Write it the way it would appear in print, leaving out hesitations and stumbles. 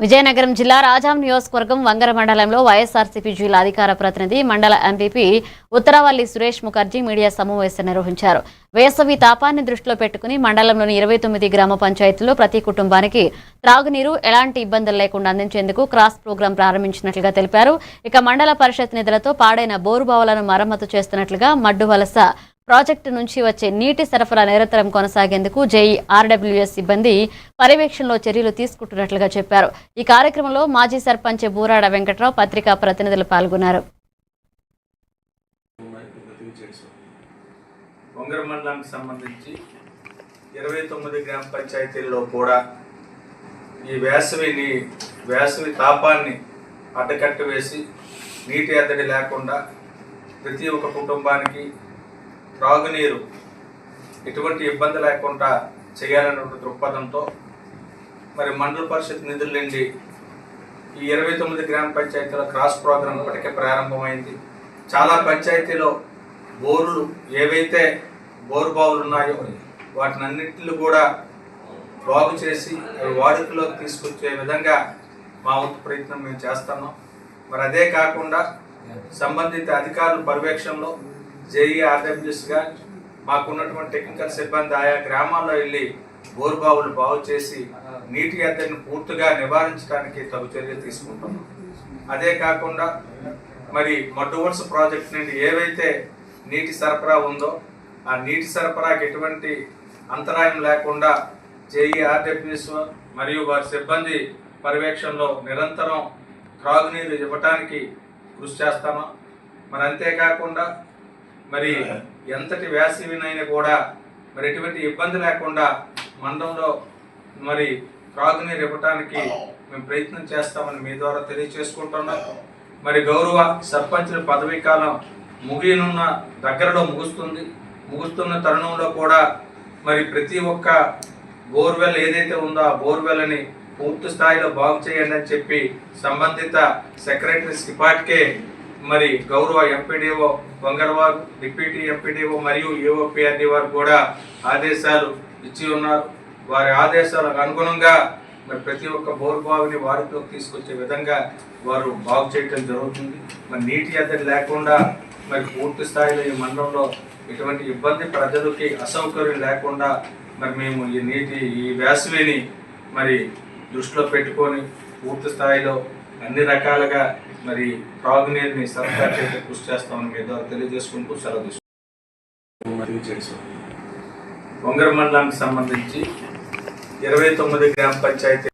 విజయనగరం జిల్లా రాజాం నియోజకవర్గం వంగర మండలంలో వైఎస్ఆర్సీపీ జిల్లా అధికార ప్రతినిధి మండల ఎంపీపీ ఉత్తరవల్లి సురేష్ ముఖర్జీ మీడియా సమావేశం నిర్వహించారు. వేసవి తాపాన్ని దృష్టిలో పెట్టుకుని మండలంలోని 29 గ్రామ పంచాయతీల్లో ప్రతి కుటుంబానికి త్రాగునీరు ఎలాంటి ఇబ్బందులు లేకుండా అందించేందుకు క్రాస్ ప్రోగ్రాం ప్రారంభించినట్లుగా తెలిపారు. ఇక మండల పరిషత్ నిధులతో పాడైన బోరుబావులను మరమ్మతు చేస్తున్నట్లుగా మడ్డు వలస ప్రాజెక్టు నుంచి వచ్చే నీటి సరఫరా నిరంతరం కొనసాగేందుకు జేఈఆర్డబ్ల్యూఎస్ సిబ్బంది పర్యవేక్షణలో చర్యలు తీసుకుంటున్నట్లుగా చెప్పారు. ఈ కార్యక్రమంలో మాజీ సర్పంచ్ బూరాడ వెంకట్రావు, పత్రికా ప్రతినిధులు పాల్గొన్నారు. వంగర మండలానికి సంబంధించి 29 గ్రామ పంచాయతీల్లో కూడా ఈ వేసవి తాపాన్ని అడ్డకట్ట వేసి నీటి ఎద్దడి లేకుండా ప్రతి ఒక్క కుటుంబానికి త్రాగునీరు ఎటువంటి ఇబ్బంది లేకుండా చేయాలనే దృక్పథంతో మరి మండల పరిషత్ నిధుల నుండి ఈ 29 గ్రామ పంచాయతీల క్రాస్ ప్రోగ్రాం ఇప్పటికే ప్రారంభమైంది. చాలా పంచాయతీలో బోర్లు ఏవైతే బోరు బావులు ఉన్నాయో వాటిని అన్నింటినీ కూడా బాగు చేసి వాడుకలోకి తీసుకొచ్చే విధంగా మా వంతు ప్రయత్నం మేము చేస్తున్నాం. మరి అదే కాకుండా సంబంధిత అధికారుల పర్యవేక్షణలో జేఈఆర్డబ్ల్యూఎస్గా మాకున్నటువంటి టెక్నికల్ సిబ్బంది ఆయా గ్రామాల్లో వెళ్ళి బోరు బావులు బాగు చేసి నీటి ఎద్దడిని పూర్తిగా నివారించడానికి తగు చర్యలు తీసుకుంటున్నాం. అదే కాకుండా మరి మడ్డు వలస ప్రాజెక్ట్ నుండి ఏవైతే నీటి సరఫరా ఉందో ఆ నీటి సరఫరాకి ఎటువంటి అంతరాయం లేకుండా జేఈఆర్డబ్ల్యూఎస్ మరియు వారి సిబ్బంది పర్యవేక్షణలో నిరంతరం త్రాగునీరు ఇవ్వటానికి కృషి చేస్తాము. మరి అంతేకాకుండా మరి ఎంతటి వేసవినైనా కూడా మరి ఎటువంటి ఇబ్బంది లేకుండా మండలంలో మరి త్రాగునీరు ఇవ్వటానికి మేము ప్రయత్నం చేస్తామని మీ ద్వారా తెలియచేసుకుంటున్నాం. మరి గౌరవ సర్పంచుల పదవీ కాలం ముగియనున్న దగ్గరలో ముగుస్తున్న తరుణంలో కూడా మరి ప్రతి ఒక్క బోర్వెల్ ఏదైతే ఉందో ఆ బోర్వెల్ని పూర్తి స్థాయిలో బాగు చేయండి అని చెప్పి సంబంధిత సెక్రటరీస్ ఇప్పటికే మరి గౌరవ ఎంపీడీఓ వంగరవారు, డిప్యూటీ ఎంపీడీఓ మరియు ఏఓపీఆర్డీ వారు కూడా ఆదేశాలు ఇచ్చి ఉన్నారు. వారి ఆదేశాలకు అనుగుణంగా మరి ప్రతి ఒక్క బోర్ బావిని వాడుకలోకి తీసుకొచ్చే విధంగా వారు బాగు చేయడం జరుగుతుంది. మరి నీటి ఎద్దడి లేకుండా మరి పూర్తి స్థాయిలో ఈ మండలంలో ఎటువంటి ఇబ్బంది ప్రజలకి అసౌకర్యం లేకుండా మరి మేము ఈ వేసవిని మరి దృష్టిలో పెట్టుకొని పూర్తి స్థాయిలో అన్ని రకాలుగా మరి త్రాగునీరుని సరఫరా చేసే కృషి చేస్తామని మీ ద్వారా తెలియజేసుకుంటూ సెలవు తీసుకుంటాం. వంగర మండలానికి సంబంధించి 29 గ్రామ పంచాయతీ